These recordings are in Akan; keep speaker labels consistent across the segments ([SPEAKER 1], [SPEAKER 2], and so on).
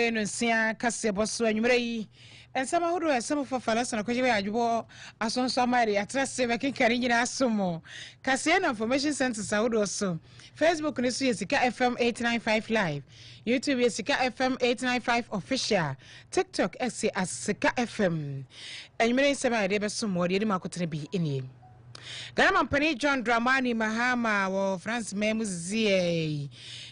[SPEAKER 1] no sia kase boso anwumre yi ensama hodo esama fafala sana kwaje ajubo asonso amari atrase bekinkari nyina asomo kase na information center sawodo so Facebook ni so Sikka FM 895 live, YouTube Sikka FM 895 official, TikTok as Sikka FM anwumre sema de besomo de makotere bi enie Gana Mpani John Dramani Mahama wa France Memuzie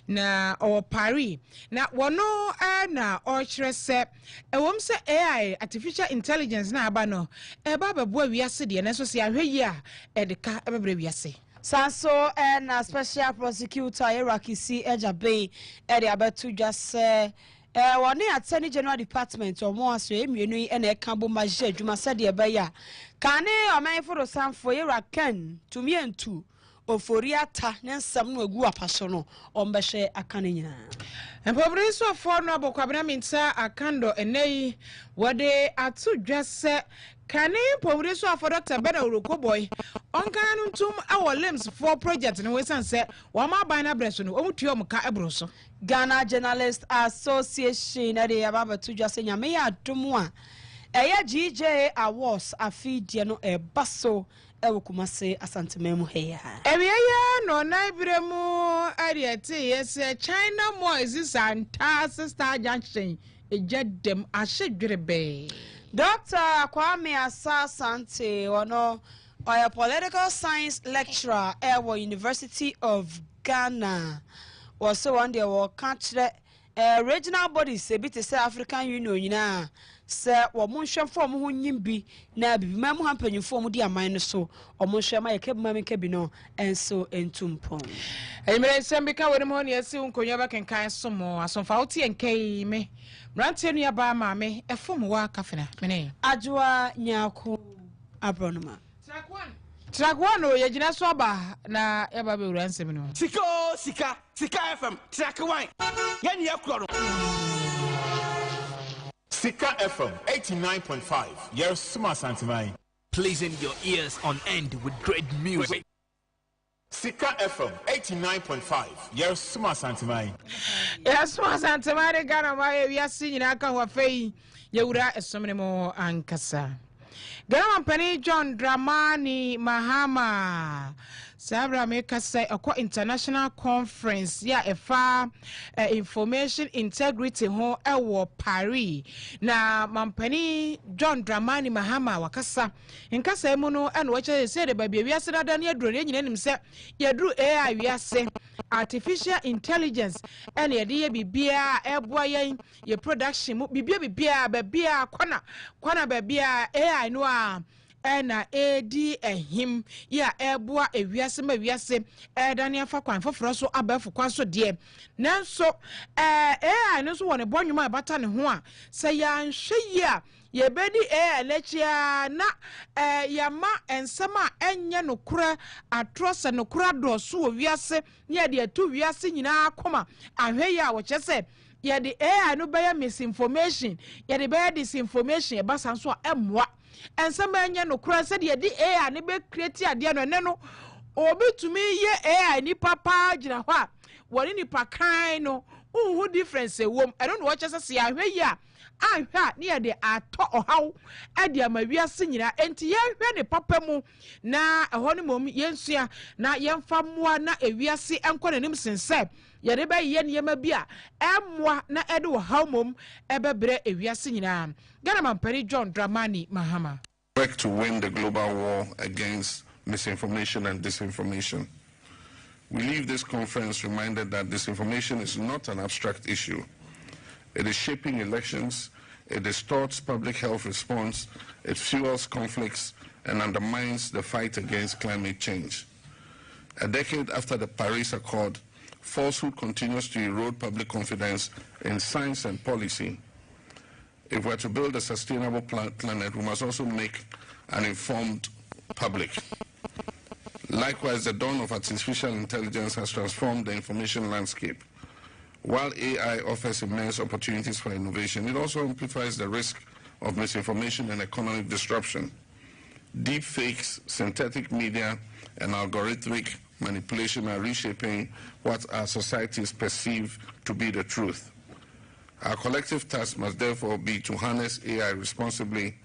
[SPEAKER 1] na o Paris na wono na o kyerese ewom se AI artificial intelligence na aba no eba bebo wiase de na so se ahweyi a edeka ebebre wiase
[SPEAKER 2] Sanso na special prosecutor Irakisi Ejabe ede abetu dwase woni attorney general department omo aso emienu yi na ekabo maje adwuma sade ebeya kane omanforo sanfo Irakan tumientu oforiata nensam no agu apaso no ombehye akane nyina
[SPEAKER 1] empobri so for no abokwabna minta akando enei wode atu dwase kane empobri so for Dr. Beda Urokoboy onkana ntum awo limbs for project no wesan se wa ma ban na breso no omutuo omka ebro so
[SPEAKER 2] Ghana Journalist Association na de ababa tu dwase nyame ya adomu a eya GJ Awards afidie no ebaso ewokumase asantememu heya
[SPEAKER 1] ewiya no na ibremu ariete yes China mo isisanta sister junction ejedem ahedwerebe
[SPEAKER 2] Dr. Kwame Asasante ono a political science lecturer at the University of Ghana was so one day will catch the regional bodies a bit say African Union na say wa munhwe form ho nyimbi na bibima mu hampanyin form di aman so o munhwe ma yekebima mekebi no enso entumpon
[SPEAKER 1] emre sembika woni mo ne esi nkonwa ba kenkan so mo asonfa oti enkai me mrante nua ba ma me efom wa kafena mene
[SPEAKER 2] ajwa nyako abronoma
[SPEAKER 1] Track one ye jina so ba na ya ba be wura nsem no
[SPEAKER 3] Sikka FM track one yan ye kro no Sikka FM 89.5 yes suma santimai
[SPEAKER 4] pleasing your ears on end with great music.
[SPEAKER 3] Sikka FM 89.5 yes suma santimai
[SPEAKER 1] suma santimai Ghana ma ye wiase nyina ka ho afei ye wura esomne mo ankasa Gana Mpani John Dramani Mahama Sabra make say a international conference ya efa information integrity ho ewo Paris na Mpani John Dramani Mahama wakasa nkasa emu no eno wache say de babia wiase dada ne aduro ne nyina nim se yaduru AI wiase artificial intelligence ene ye bibia eboa ye production mu bibia babia kwana babia AI no na edi ehim ya eboa ewiase ma wiase dane afa kwan foforo so abafu kwan so de nanso AI no so woni bonwuma abata ne ho a se ya nhwe ya ye bedi lechia na yama ensema enye nokura atrose nokura do so wiase ne de atu wiase nyina akoma ahwe ya wo chese ye de AI no be misinformation ye de be disinformation e basa so emwa ensema enye nokura se de di AI ne be create ade no ne no obetumi ye AI ni papa gina ho a woni ni pakan no who difference wom I don't know what chese se ahwe ya ahwa ne ye de ato ohaw ade amawiase nyina enti ye hwe ne papa mu na eho ne mom yensua na yemfa moa na ewiase enko nanim sense ye de be ye ne yema bia emmoa na ede ohaw mom ebebre ewiase nyina Ghana Mpani John Dramani Mahama
[SPEAKER 5] work to win the global war against misinformation and disinformation. We leave this conference reminded that disinformation is not an abstract issue. It is shaping elections, it distorts public health response, it fuels conflicts, and undermines the fight against climate change. A decade after the Paris Accord, falsehood continues to erode public confidence in science and policy. If we're to build a sustainable planet, we must also make an informed public. Likewise, the dawn of artificial intelligence has transformed the information landscape. While AI offers immense opportunities for innovation, it also amplifies the risk of misinformation and economic disruption. Deep fakes, synthetic media, and algorithmic manipulation are reshaping what our societies perceive to be the truth. Our collective task must therefore be to harness AI responsibly,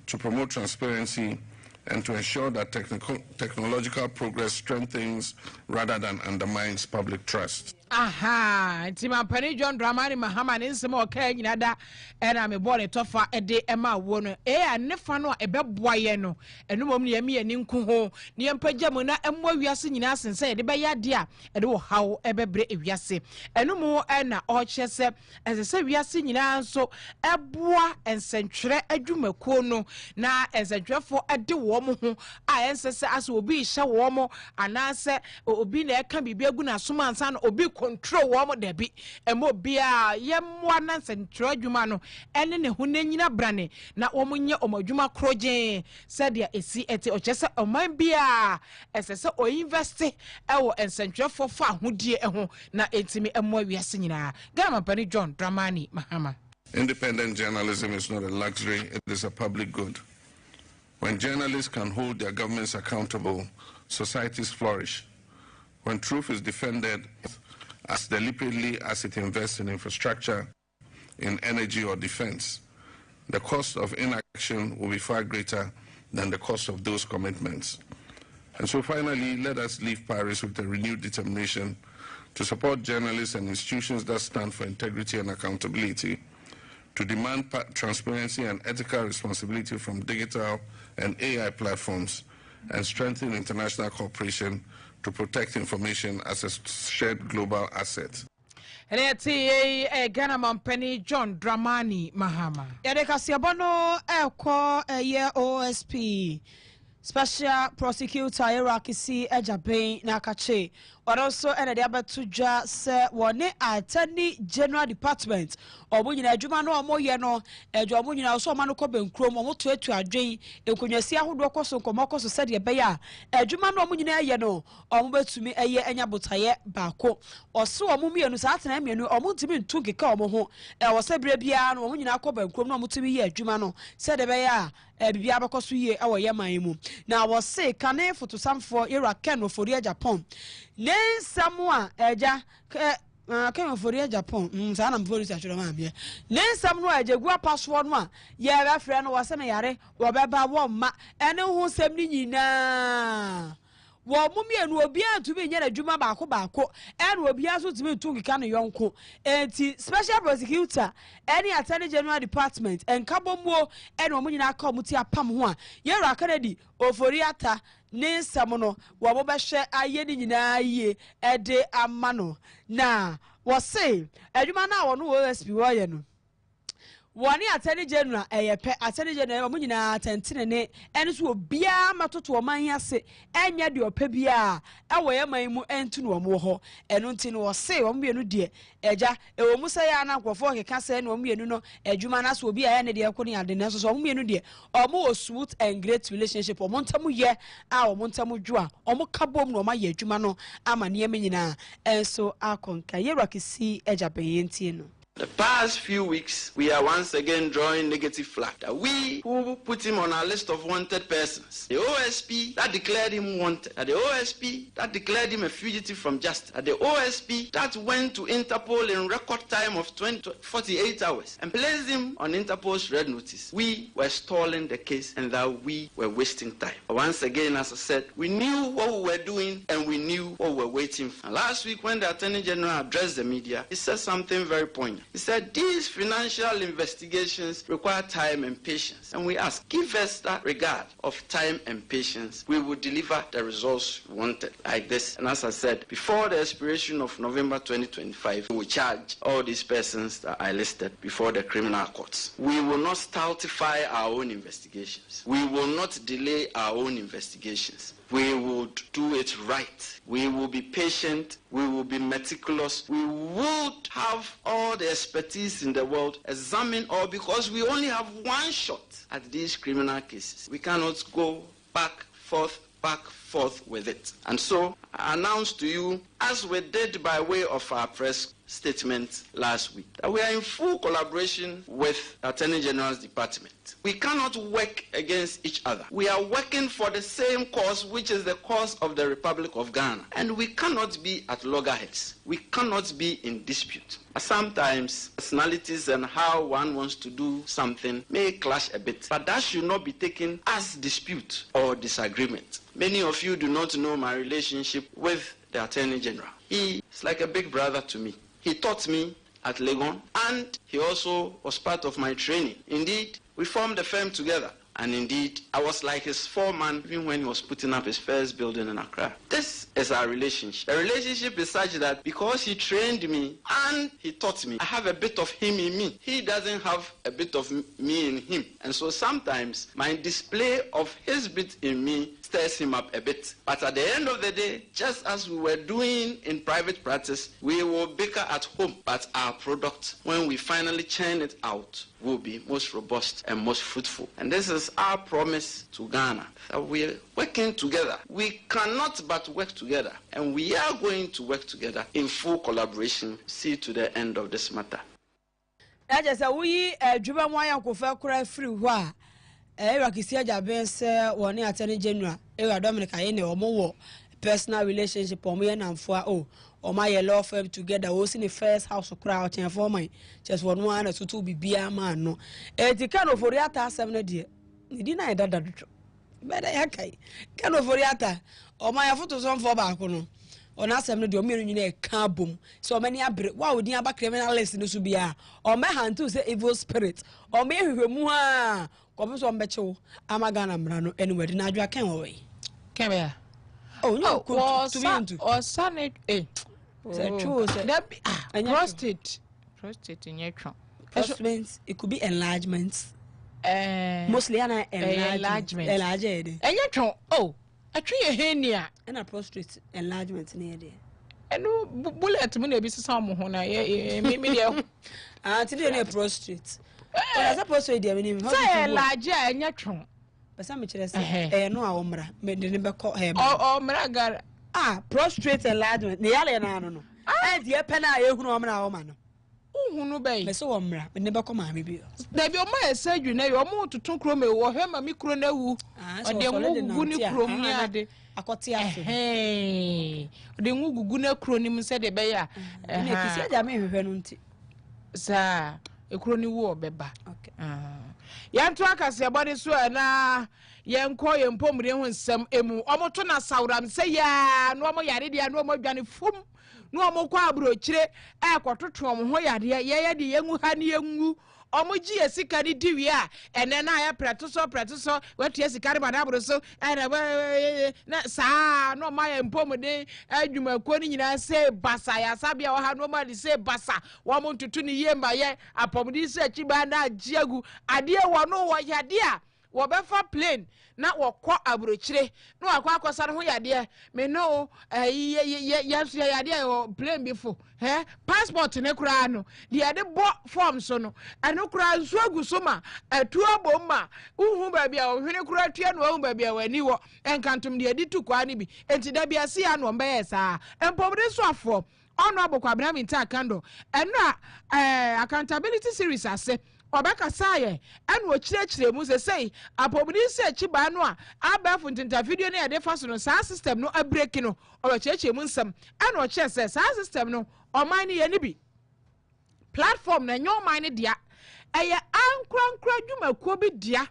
[SPEAKER 5] to promote transparency, and to ensure that technological progress strengthens rather than undermines public trust.
[SPEAKER 1] Aha, Tima Penny John Dramani Mahama in some okay, Nada, and I'm a born a tougher a day Emma Warner, and Nefano, a beb boyeno, and no me and Ninkuho, near Pajamuna, and what we are singing us and say, the Bayadia, and oh, how ever break if you say, and no more Anna or Chester, as I say, we are singing us so a bois and centre a jume kono, now as a dreadful at the woman, I answer as will be shawarmo, and answer, or be there can be Beguna Suman son or be control woman there be and more beer yam one and trojuma no and then hunena brane na omunya omajuma croje said ya esi ete or chesa or my beer as I saw or invest and central for far who dear na etimi and more we are singing. Gamma Penny John Dramani Mahama.
[SPEAKER 5] Independent journalism is not a luxury, it is a public good. When journalists can hold their governments accountable, societies flourish. When truth is defended as deliberately as it invests in infrastructure, in energy or defense, the cost of inaction will be far greater than the cost of those commitments. And so finally, let us leave Paris with a renewed determination to support journalists and institutions that stand for integrity and accountability, to demand transparency and ethical responsibility from digital and AI platforms, and strengthen international cooperation to protect information as a shared global asset.
[SPEAKER 1] Ghana Penny John Dramani Mahama.
[SPEAKER 2] Yadekasiabono OSP Special Prosecutor Kase3 6Pm Nakache. But also and the other two judges say one Attorney General Department or when you adwuma no mo ye no adwuma nyina so ma no ko benkrom mo to adwen ekonwasi ahodo koso komokoso said ye be ya adwuma no mo nyina ye no o mo betumi eye anya botaye baako oso o mo mienu sa atena mienu o mo ntimi ntu keka o mo ho e wo se bere bia no mo nyina ko benkrom no mo tumi ye adwuma no said be ya bibia bakoso ye e wo ye man mu na wo se kane foto samfo era ken no for Japan Nensamwa eja ke for Japan sa na mfori sa choro ma bia nensam no eja gua password no a ye ba frɛ no wo se me yare wo beba wo ma ene hu sem ni nyina wo mumienu obi antumi nya adwuma baako ene obi aso tumi tu kika no yonko enti special prosecutor any attorney general department enkabomuo ene omunyina aka omuti apam ho a yera kanadi oforiata nensam no wo bo behwe aye ni nyina ye ede amano na wo say adwuma na wo no OSP wo ye no Wani attorney general eyepe attorney general mo nyina tentene ne ene so obia matoto oman ase enya de opa bia e wo ye man mu entu no mo ho eno nti no wo se wo mienu de eja e wo musa ya na nkofo keka se no mienu no adwuma na so obia ya ne de ko ne ade ne so wo mienu de o mo wo smooth and great relationship o mo ntamu ye a o mo ntamu dwo o mo kabom no ma ye adwuma no ama ne me nyina enso akonka yera Kase3 6Pm ntie no.
[SPEAKER 6] The past few weeks, we are once again drawing negative flag that we who put him on our list of wanted persons, the OSP that declared him wanted, that the OSP that declared him a fugitive from justice, that the OSP that went to Interpol in record time of 48 hours and placed him on Interpol's red notice. We were stalling the case and that we were wasting time. But once again, as I said, we knew what we were doing and we knew what we were waiting for. And last week when the Attorney General addressed the media, he said something very poignant. He said, these financial investigations require time and patience. And we ask, give us that regard of time and patience. We will deliver the results we wanted, like this. And as I said, before the expiration of November 2025, we will charge all these persons that I listed before the criminal courts. We will not stultify our own investigations. We will not delay our own investigations. We would do it right. We will be patient. We will be meticulous. We would have all the expertise in the world examine all, because we only have one shot at these criminal cases. We cannot go back, forth with it. And so I announce to you, as we did by way of our press statement last week that we are in full collaboration with the Attorney General's Department. We cannot work against each other. We are working for the same cause, which is the cause of the Republic of Ghana. And we cannot be at loggerheads. We cannot be in dispute. Sometimes personalities and how one wants to do something may clash a bit, but that should not be taken as dispute or disagreement. Many of you do not know my relationship with the Attorney General. He is like a big brother to me. He taught me at Legon, and he also was part of my training. Indeed, we formed a firm together. And indeed, I was like his foreman even when he was putting up his first building in Accra. This is our relationship. The relationship is such that because he trained me and he taught me, I have a bit of him in me. He doesn't have a bit of me in him. And so sometimes my display of his bit in me stirs him up a bit. But at the end of the day, just as we were doing in private practice, we will bicker at home. But our product, when we finally churn it out, will be most robust and most fruitful. And this is our promise to Ghana, that we are working together. We cannot but work together, and we are going to work together in full collaboration, see to the end of this matter.
[SPEAKER 2] I just say we Juba Moya Kofa Kura free wa. Kisia Jaben say one Attorney General, Dominica Ene or more personal relationship or me and for or my law firm together was in the first house of crowd and for my just 1 or 2 be a man no. The kind of Oriata 7 dear. You deny that. But I can of Oriata or my photos on for Bacono. On us, I'm not your million boom. So many abri. Why would you have a criminal lesson to be a or my hand to say evil spirit or maybe more. Come on, Becho. I'm a Ghana Brano anyway. The Nigeria came away.
[SPEAKER 1] Come here.
[SPEAKER 2] Oh, no,
[SPEAKER 1] or son it.
[SPEAKER 2] True,
[SPEAKER 1] prostate in your trunk.
[SPEAKER 2] Means it could be enlargements. Mostly an enlargement. And
[SPEAKER 1] your trunk. Oh, a tree a hernia
[SPEAKER 2] and a prostate enlargement near there.
[SPEAKER 1] And no bullet money be some when I maybe
[SPEAKER 2] today a prostate. I suppose I didn't say larger and your trunk. But some say, no, Omra, made the number call him.
[SPEAKER 1] Oh, Maragar.
[SPEAKER 2] Prostrate enlargement. The alien, I don't know. And the penna, you know, man.
[SPEAKER 1] Oh, no, baby. So,
[SPEAKER 2] Omra, but never come on, maybe.
[SPEAKER 1] There be my said you know, you're more to talk from or him a micro. And the Guni I got hey, the Guna cronim said a bear. And he said, I may sir, a crony war, beba. Okay. Yan trackers, your body swear na. Yan coy and pomerian some emu, omotona sauram say ya, no more yaridia, no more Johnny Fum, no more quabro, chile, a quarter trom, hoya, ya, the young honey young. Omoji esika ni diwia ene na ya pratoso wetu esika madabro so na sa no ma ya mpomode adwuma ko ni nyina se basa ya sabia wa ha no ma di se basa wo mo ntutu ni yemba ye apomodi se chiba na agiagu ade wo no wo yade a wo befa plane na wo kọ abrochire na wo akwa no ho yade me no yade o plane before passport ne kura no de ade bo form so no eno kura nso agu so ma atu abomma uhu ba bia o hwene kura tua no uhu ba bia wani wo enkantum de ade tu kwa ni bi enti da bia se ya no mba yesa empomde so afọ ono abokwa abna mi ta kando eno accountability series ase Obeka saye enu ochirechire mu say apobudi se chiba no a abafu ntinta video na de fa so no sa system no abreki no ochirechire mu nsam enu oche say sa system no oman ne ye ni bi platform na nyo man ne dia eye ankrankra dwumakuo bi dia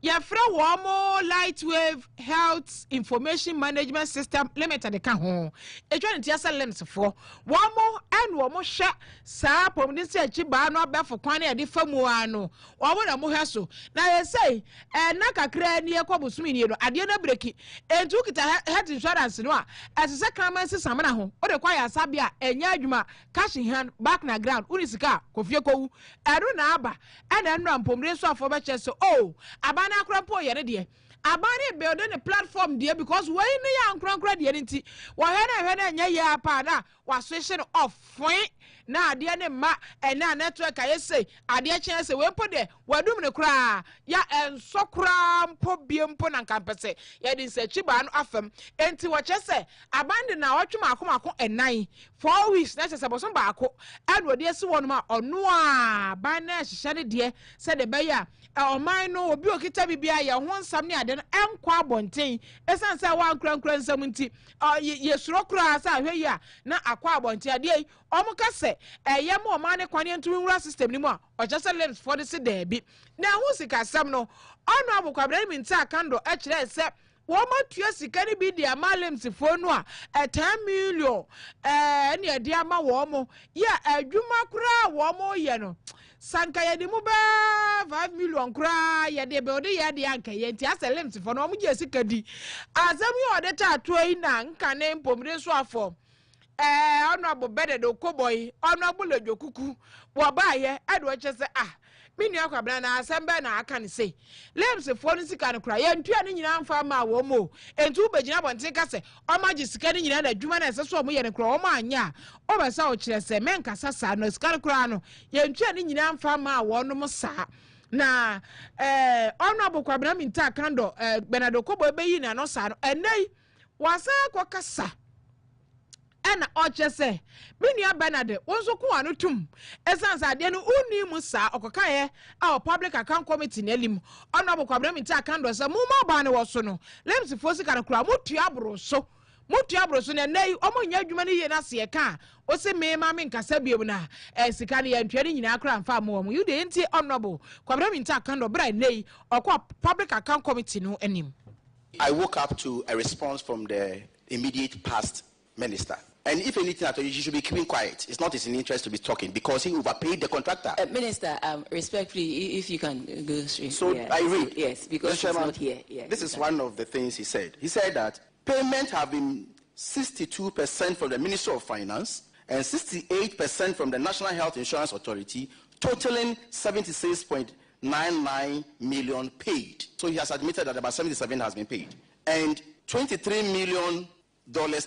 [SPEAKER 1] yefra wo mo Lightwave Health Information Management System Limited ka ho etwa ntia sa lens fo wo mo enu wo mo hwa sa pomni se achiba no abefo kwan na de famu ano wo mo na mo hwa so na ye say na kakra ni ekobusumi ni no ade na breki entu kita health insurance no a asese kraman sesam na ho o de kwa ya sabia enya adwuma cash in hand back na ground unisika kofie kowu eru na aba ena enu ampomre so afo be che so abana akrampo yere de abane build the platform there because when you are ankra de nti wo he na nya ya pa na wa switch off na adeɛ ne ma ɛna network ayɛ sei adeɛ kyɛn sɛ wempo de wadum ne koraa ya enso koraa mpo bie mpo na nkampɛsɛ yɛde nsɛkyi baa no afam enti wɔkyɛ sɛ abande na wɔtwe maako ɛnan 4 weeks na kyɛ sɛ bosom baako ɛna ɔde asi wɔnom a ɔno a ban na ɛhyehyɛ ne deɛ sɛ de bɛyɛ a ɔman no obi okita bibia yɛ ho nsam ne ade no ɛnkɔ abɔnten ɛsan sɛ wankurankura nsam nti yɛsuro koraa sɛ ahwɛ yi a na akɔ abɔnten adeɛ yi ɔmo ka sɛ ɛyɛ mo ɔman ne kwan ntumi nwura system ni mu a ɔkyɛ sɛ limbs for de se daabi na ho sikasɛm no ɔno abokwabra mi nta kando ɛkyerɛ sɛ wɔma tua sika ni bi de ama limbs fo no a 10 million ne ɛde ama wɔmo yɛ adwuma koraa wɔmo yɛ no sanka yɛde mu bɛɛ 5 million koraa yɛde bɛode yɛde anka yɛnti asɛ limbs fo no ɔmo gye sika di asɛm yi ɔde taatoa yi na nka ne mpomire so afɔ ɔno abo bɛde de okobɔyi ɔno abo le dwokuku wɔbaayɛ ɛde ɔkyɛ sɛ mini akwabra na asɛm bɛ na aka ne sei limbs fo no sika no kora yɛntua ne nyina mfa ma wɔ mo entu bɛgyina bɔnten ka sɛ ɔma gye sika ne nyina na adwuma na ɛsɛ so ɔmo yɛ ne kora ɔmo anya a ɔbɛsa ɔkyerɛ sɛ menkasa saa no sika no kora no yɛntua ne nyina mfa ma wɔnom saa na ɔno abokwabra mi nta kando benado kobo bɛyi na no saa no ɛnɛyi wasa akɔkasa ɛna ɔkyɛ sɛ menua Bernard wonso ko ano tum ɛsan sɛ adeɛ no uni mu saa ɔkɔkaeɛ a public account committee na alim ɔno abokwabra mi nta kando sɛ mo ma ba ne wɔ so no limbs fo sika no kora motua aboro so na nay ɔmo nya adwuma ne yie na se ka o se me ma me nkasa biom na sika ne yɛntwa ne nyina kora mfa mo ɔmo yude enti honorable kwabra mi nta kando bra nay ɔkɔ public account committee no anim.
[SPEAKER 3] I woke up to a response from the immediate past minister. And if anything at all, you should be keeping quiet. It's not in his interest to be talking because he overpaid the contractor.
[SPEAKER 7] Minister, respectfully, if you can go straight.
[SPEAKER 3] So
[SPEAKER 7] yeah.
[SPEAKER 3] I read.
[SPEAKER 7] Yes, because he's not here. Yeah,
[SPEAKER 3] this is one of the things he said. He said that payment have been 62% from the Ministry of Finance and 68% from the National Health Insurance Authority, totaling 76.99 million paid. So he has admitted that about 77 has been paid. And $23 million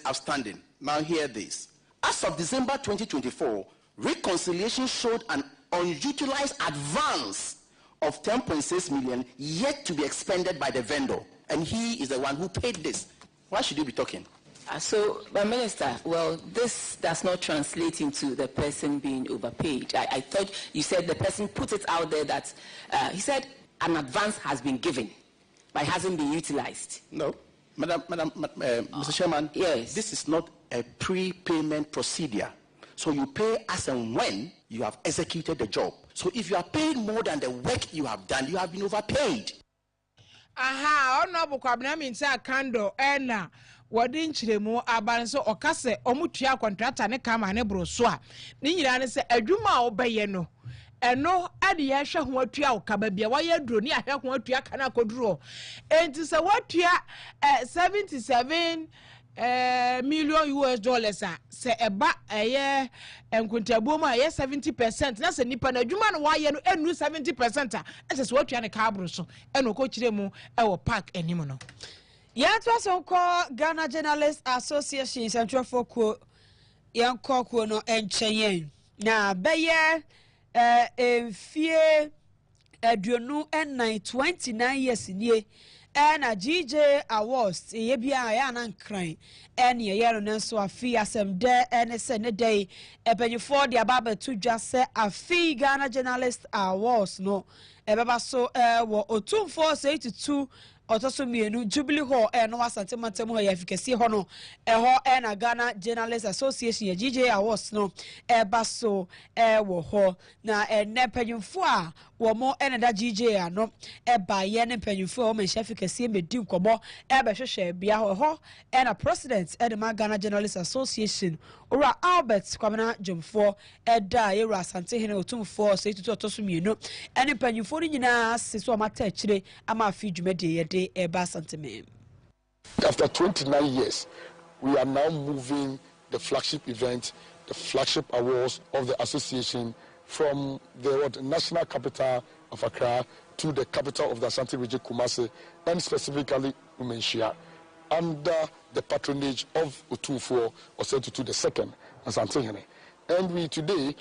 [SPEAKER 3] outstanding. Now hear this. As of December 2024, reconciliation showed an unutilized advance of 10.6 million yet to be expended by the vendor. And he is the one who paid this. Why should you be talking?
[SPEAKER 7] So, Minister, well, this does not translate into the person being overpaid. I thought you said the person put it out there that he said an advance has been given, but it hasn't been utilized.
[SPEAKER 3] No. Mr. Chairman,
[SPEAKER 7] yes.
[SPEAKER 3] This is not a prepayment procedure. So you pay as and when you have executed the job. So if you are paid more than the work you have done, you have been overpaid.
[SPEAKER 1] Aha, honorable kwabna mi nsa kando ena wodi nkyiremu aban so okase omutua contractor ne kama ne bro so a ne nyira ne se adwuma a obeye no eno ade ya hwe ho atua okaba bia waye duro ne ahwe ho atua kana koduro enti se watua 77 million US dollars se eba eye enkuntabuo ma ye 70% na se nipa na adwuma no waye no enu 70% a ese se watua ne ka abro so eno ko kiremu e wo park anim no
[SPEAKER 2] Yantwa sonko Ghana Journalists Association Central Foku yanko ko no enchen na beye enfie aduonu ennan 29 years nie na GJ Awards ye bia ya na nkran ene ye no nso afi asem de ene se ne dey epenyefo de ababa to dwa se afi Ghana Journalists Awards no ebeba so wo otumfo 82 Otoso mienu Jubilee Hall no asante mantem ho ya fikasi ho no ho na Ghana Journalists Association ya GJ Awards no eba so wo ho na ne panyimfo a wo mo na da GJ ano eba ye ne panyimfo o menhya fikasi medi nkomo eba hwehwe bia ho na president the Ghana Journalists Association ora Albert Kwamena Jomfo da ye ra asante hene otumfo so itutu otoso mienu ene panyimfo ni nyina seso mata akire ama afi dwumade ye
[SPEAKER 8] After 29 years, we are now moving the flagship event, the flagship awards of the association from the national capital of Accra to the capital of the Ashanti region, Kumasi, and specifically Umenshia, under the patronage of Otumfuo Osei Tutu II, Asante Hene. And today,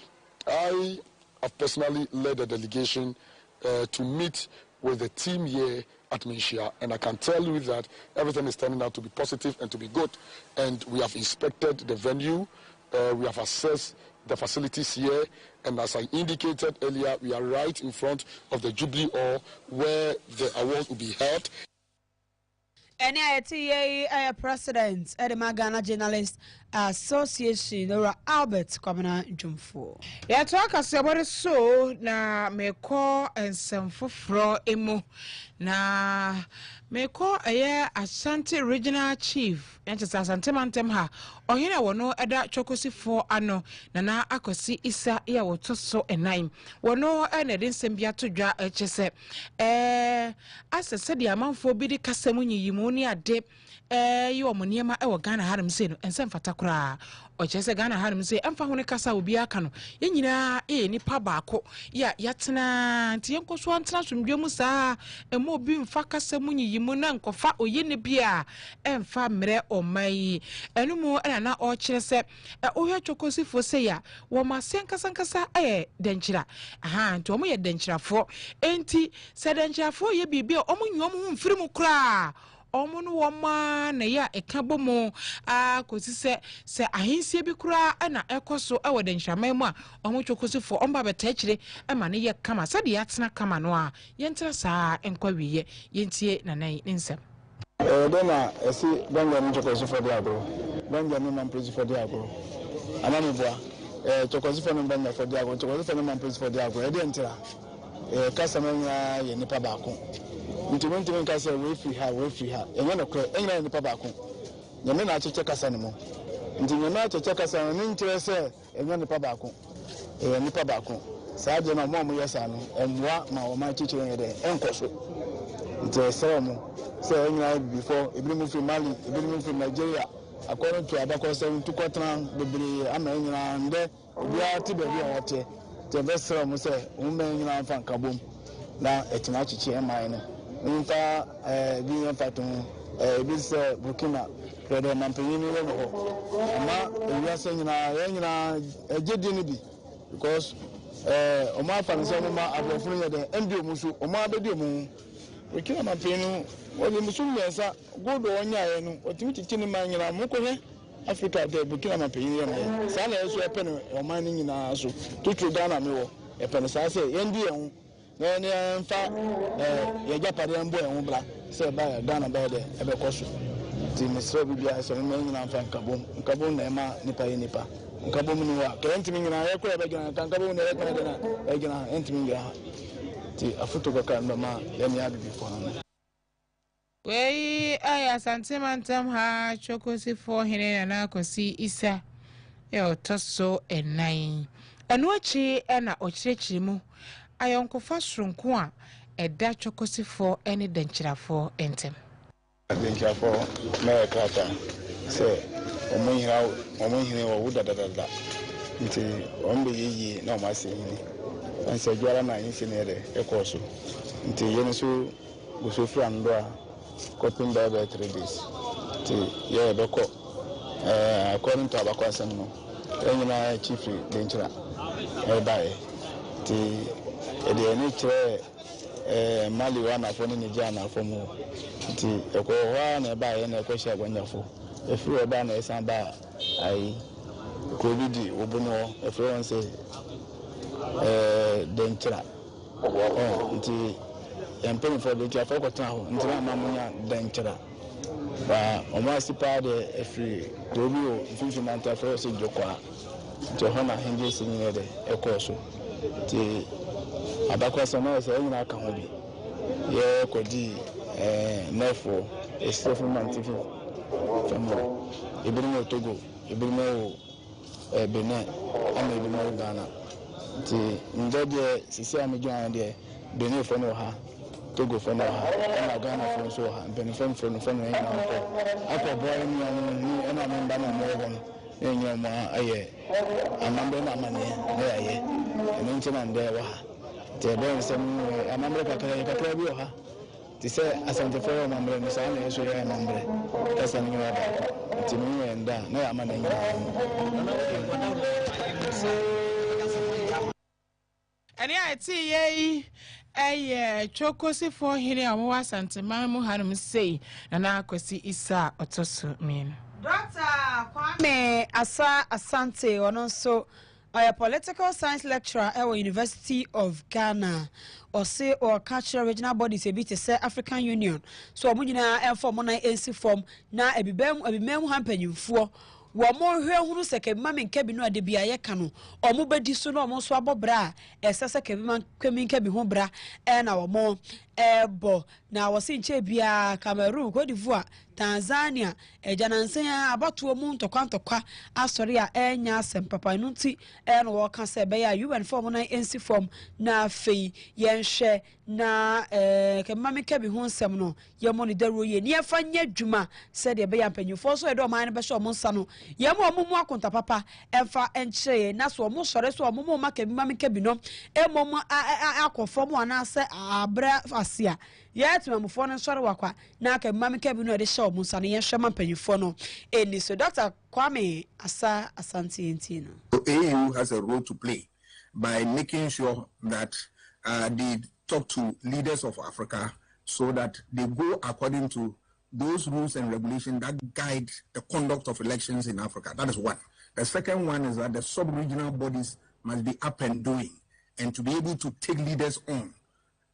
[SPEAKER 8] I have personally led a delegation to meet with the team here at Minshia, and I can tell you that everything is turning out to be positive and to be good. And we have inspected the venue, we have assessed the facilities here, and as I indicated earlier, we are right in front of the Jubilee Hall where the award will be held.
[SPEAKER 2] Any ITA president at the Ghana Journalist Association, or Albert Kwamina Jumfo.
[SPEAKER 1] Ya talk about so na me call and some for emo na me call a Ashanti Regional Chief and just Asante Mantem ha or here wono eda chokosi for ano na akosi isa ya woto so enime wono ene din sembia to dwa echese asese dia manfo bi di kasemu nyiyimu ni ade yo moniema e wo Ghana harim se no ensem fatakura o chese Ghana harim se emfa hone kasa obi aka no ye nyina nipa baako ya yatena nti yenkoso antena somdwemu saa emo obi mfa kasa munyiyimu na nkofa oyene bia emfa mre omai enumu na o kire se ohwe chokosifo se ya wo masen kasa denchira aha nti omo ye denchirafo enti se denchirafo ye bibia omo nyomo mfirimu kra omunu woma na ya ekabomo kosi se ahinsie bi kura na ekoso ewo de nhwaman mu a omo chokosifo omba betachire ma ne ye kama sade ya tena kama no a yentra saa enkwa wiye yentie nanan nsem
[SPEAKER 9] dena esi Benjamin chokosifo de agro Benjamin man principal de agro anani boa chokosifo no Benjamin for de agro chokosifo no man principal de agro e de ntira kasa manya ye nipa baako ntimi kasa we free ha enye no kre enye nipa baako nyame na acheche kasa ne mo ntimi na acheche kasa no ntire se enye nipa baako nipa baako saa je na mo yesa no emwa ma o ma acheche enye de enkoso ntire se mo se enye before ebimu fi Mali ebimu fi Nigeria according to abako se ntukotran bebre ama enye na nde bia ti be bia wote te besra mo se umma enye na fa nkabom na etima acheche emai no nta bi yafaton bi se Burkina Faso na mpanyini le ho ama ewiase nyina ejedi ni bi because o ma fa nse mo ma abrofunu ye de ndi omusu o ma abedi omu Burkina na mpanyini o le musu mensa godo onya ye no otimi titi ni ma nyina mo ko he Africa de Burkina na mpanyini ye na sa na yeso epe no o ma ni nyina so tutu Ghana me wo epe no sa se ye ndi ye hu na mfa ye japade mbo ehun bla se ba Ghana ba de ebe koso ti misro bibia so me nyina mfa nkabom na ema nipa ye nipa nkabom ni wa ke ntimi nyina ye ko ebe gina nkabom na ye ko de na e gina ntimi ya ti afuto ka ma ye ni abi before na
[SPEAKER 1] wei aya santimantem ha chokosifo hene na akosi isa e otoso enan enu achi na ochirechiri mu ayonkofa sronko a eda chokosifo ene denchirafo entem
[SPEAKER 9] denchirafo na kata se omunhira wo wudadadada nti ombe yeyi na omase yini anse gwara na yin sinere ekoso nti yene so gosofra ndo a coping by 3 days nti ye beko according to abakwa asem no enyina chief denchira bae nti ede ni kire Mali wana fo ni Nigeria na fo mu nti eko ho na ba ye na eko hye agwanyafo efiri ba na esan ba ai covid obuno efiri on se dentra nti empeni fo be tiafo ko tan ho nti na mamunya dentra ba o ma sipa de efiri tobi o finfi manta fo se jokwa nti ho na henge sinye de eko so nti abakwa na se nyina aka ho bi ye kodi nefo estofo mantifi famo ibirimo Togo ibirimo Benin ama ibirimo Ghana ti ndede sisi amedwan de Benin fo no ha Togo fo no ha na Ghana fo so ha Benin fo no nyina akọ boy ni na memba na mo no enyo ma aye amambe na amane na aye eni ntina nde wa te ben sem amambe kakra bi ha They say asante for your member no say na so your member kasa ni wa ba ti mi enda na ya ma na nya
[SPEAKER 1] ani ati ye chokosi for hini amu asante mamu hanum say na akwasi isa otoso min
[SPEAKER 2] Dr. Kwame Asante ono so a political science lecturer at the University of Ghana or say or cultural regional bodies a bit say African Union so omujina form na NC form na ebibem hampanyin fo wo mo hwe hunu se kebima men kebi no ade bia ye ka no omo bedi so no omo so abobra esese kebima kemi kebi ho bra na wo mo ebo na wo se nche bia Cameroon Cote d'Ivoire Tanzania ejanansen abatu mu ntokwa asori a enya sempapa no nti no wo ka se be ya UN form na NC form na fei yenhwe na kebima men kebi ho nsem no ye mo ni daro ye ni afa nya dwuma se de be ya mpanyufo so edo man ne be so mo nsa no ye mo mu akonta papa emfa enchire na so mo sore so mo ma kebima men kebi no emom akofo mo ana se abra asia yet mamufo no sore wakwa na kebima men kebi no de show mo nsa no ye hwema mpanyufo no eni so Dr. Kwame Asante Ntino.
[SPEAKER 10] So AU has a role to play by making sure that they talk to leaders of Africa so that they go according to those rules and regulations that guide the conduct of elections in Africa. That is one. The second one is that the sub-regional bodies must be up and doing and to be able to take leaders on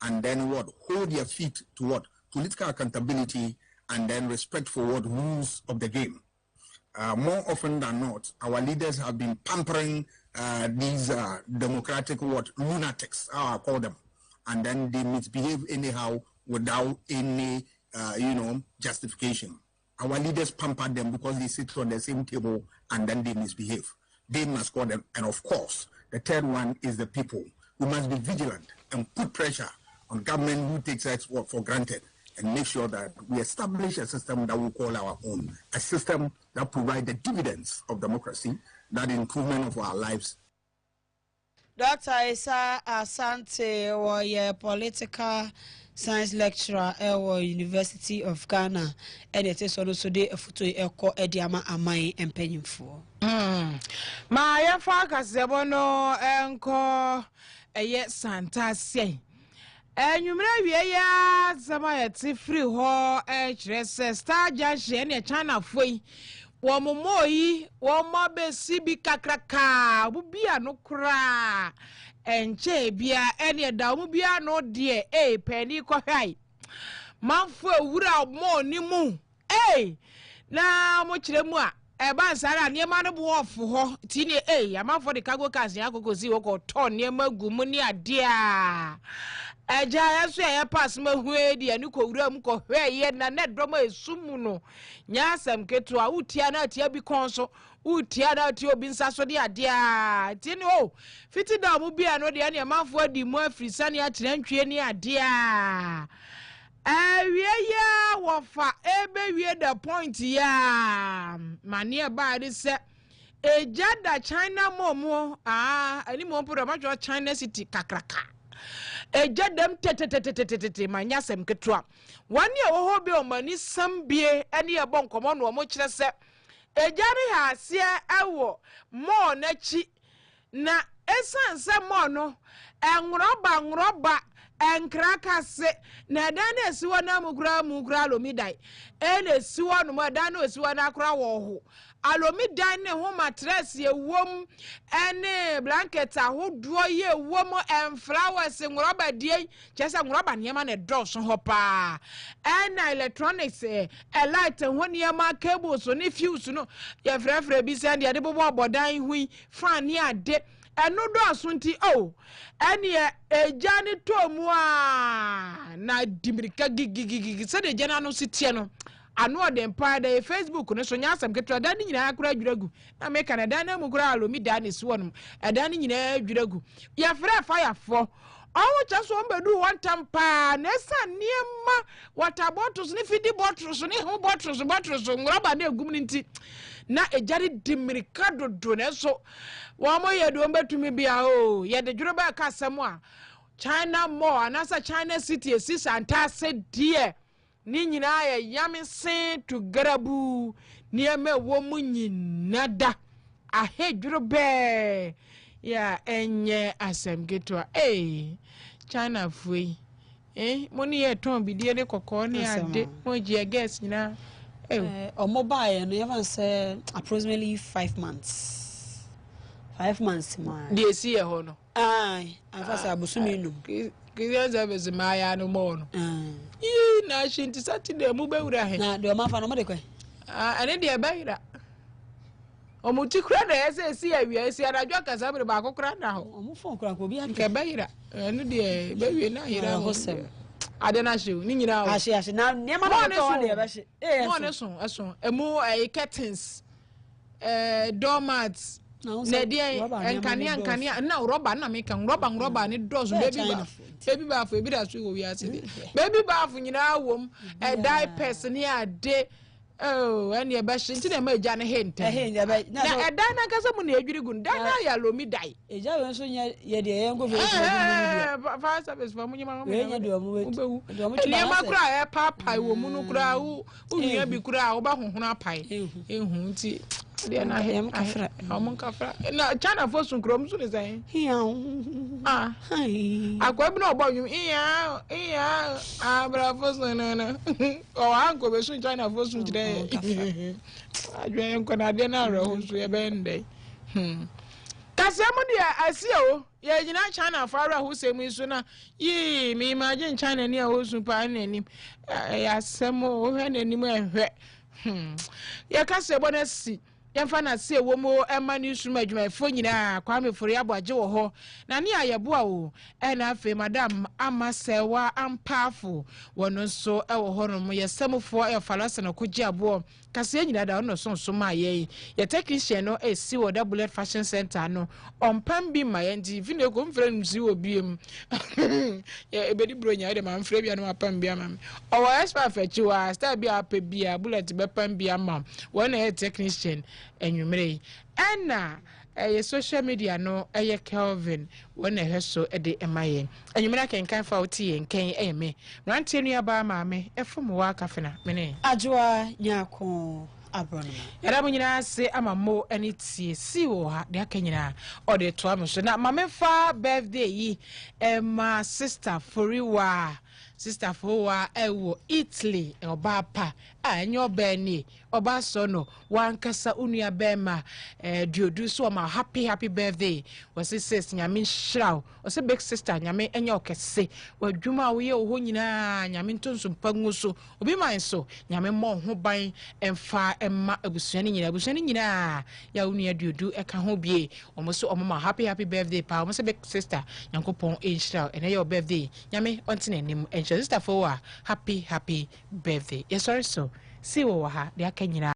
[SPEAKER 10] and then hold their feet to political accountability and then respect for rules of the game. More often than not, our leaders have been pampering these democratic lunatics, how I call them, and then they misbehave anyhow without any justification. Our leaders pamper them because they sit on the same table and then they misbehave. They must call them. And of course, the third one is the people who must be vigilant and put pressure on government who takes us for granted and make sure that we establish a system that we call our own, a system that provides the dividends of democracy, that improvement of our lives.
[SPEAKER 2] Dr. Asante was a political science lecturer at the University of Ghana, and it is also the photo echo ediama amai and penny for.
[SPEAKER 1] My focus, the bono enko a yet Santa say. And you may be a Samaya free ho dress star judge any China fui. Wamomoi, Wamabe Sibi Kakraka, Bubia no cra, and Bia any Damubia no dear, penny kohai. Manfo would out more ni moon, now much the moi. Eba Sara near man of war for her, Tini a man for the cargo cars, Yako Zio or Ton near Magumunia dear. Eja say pass me hwedi anu ko wura mu ko hwe ye na net drama esumu no nya asem ketu a utia na atia bi konso utia na atia obi nsa so de ade a tini o fiti da mu bia no de na manfo adi mu afrisa ne akire ntwe ni ade a awie ya wofa ebe wie the point ya mane ba de se eja da China momo ani mo pro ma China city kakraka eja dem tetetetetetete manyasem ketwa wani wo ho be o mani sambie ene e bon komo no mo kire se eja ri ha se ewo mo na chi na esanse mo no engroba enkrakase na dan esiwo na mugura lomidai ene esiwo no dan esiwo na akra wo ho alomidan ne ho mattress ye wom ene blanket ahodo ye wom en flowers ngoroba die chesa ngoroba niema ne dross ho pa en electronics light ho niema cables ne fuse no ye frefre bi se de bobo obodan hui fan ni ade eno do asunti ene ejani tomu na dimirika gigigigi se de jana no sitie no anu odem pa da Facebook no so nyasam ketra da ni nyina akura adwiragu na me Canada na mugura alomi da ne si wonum da ni nyina adwiragu ya fra fire for owo chaso mbedu one time pa na esa niema water bottles ni fidi bottles ni ho bottles ngoroba na egum ni nti na ejari dimirika dodo na so wo mo ye do mbetumi bia ye de dwuro ba ka asem a China Mall anasa China City sis antase die ni nyina ya yamse to garabu ni eme wo mu nyinada ahedwuro be ya enye asem geto China fui money ye ton bidie ne kokko ne ade mo je guess nyina
[SPEAKER 2] mobile no even say approximately 5 months. 5 months ma.
[SPEAKER 1] Dey see ho no.
[SPEAKER 2] I say abusumi no.
[SPEAKER 1] Kiyan service ma ya no mo no. Na shinti Saturday mu be wura he.
[SPEAKER 2] Na de ma fa no mo de kwan.
[SPEAKER 1] Ane de be wura. Omuti kura na ese si awia esi anadwo kasa bre ba kokora na ho.
[SPEAKER 2] Omu fon kura ko bi ake.
[SPEAKER 1] Ke be wura. Ane de be wi na hira ho. Ade na show ni nyina ho.
[SPEAKER 2] Ashe na ne ma na to de be she.
[SPEAKER 1] Mo ne so emu curtains doormats na dia enkania na rubber na make rubber ni doors baby bath ebi da so wo wi ase baby bath nyina wom diapers ni ade ene be shi nti na ma eja ne henta na eda na kasa mu na edwiri gun da na ya lomi dai
[SPEAKER 2] eja we so nya ye de ye ngo fe
[SPEAKER 1] fa service fa mu nyima
[SPEAKER 2] we nya do mu we
[SPEAKER 1] ni ma kura papa wo mu no kura wo nua bi kura wo ba honhon apai ehu nti dia na he kafra amon kafra na China for sun krom sun say akwa bi na obonwum abra for sun na o anko be sun China for sun today adwen enko na dia na ro so ye be ndai kasemu dia asio ye nyina China for ara ho semu so na yi me imagine China ni a ho sun pa na nim ya semu o he na nim ehwe ye kasebo na si yɛmfa na se wo mo ɛma ne suma adwumayɛfo nyinaa kwame fori abɔgye wɔ hɔ na ne ayɛboa o ɛna afei madam amasɛwa ampafo wɔno nso ɛwɔ hɔ no mo yɛsɛmfoɔ ɛfalasa na kɔgye aboɔ kaseɛ nyinaa da ɔno so ma yɛ yɛ technician no ɛsi wɔ da bullet fashion center no ɔmpam bi ma yɛn di vi ne ko mfrɛ no si wɔ biem yɛ ebedi bro nya de ma mfrɛ bia no apam bia ma ɔwɔ expert fɛchiwa star bia apɛ bia bullet bɛpam bia ma wɔn yɛ technician enwumere ɛna ɛyɛ social media no ɛyɛ Kelvin wɔn ɛhwɛ so ɛde ɛma yɛn enwumere kenkan fa oti yɛn kɛn ɛyɛ me mrantie nua ba maame ɛfom wa kafena mene
[SPEAKER 2] adwoa nyako abronoma
[SPEAKER 1] yɛda mo nyinaa se ama mo ani tie si wɔ ha de aka nyinaa ɔde to am so na maame fa birthday yi ɛma sister Foriwa sister Foriwa ɛwɔ Italy ɔba pa enyo beni oba sono wankasa unua bema diodu so ma happy birthday wasi sis nyame nhyiraw wasi big sister nyame enyo kese wadwuma wo ye ho nyina nyame ntonso pangu so obi man so nyame mo ho ban emfa emma abusuani nyina ya unua diodu eka ho bie omo so omo ma happy birthday pa omo se big sister yankopon nhyiraw ene your birthday nyame ontene nim enhyira sister for happy birthday yes sorry so si wo ha de aka nyina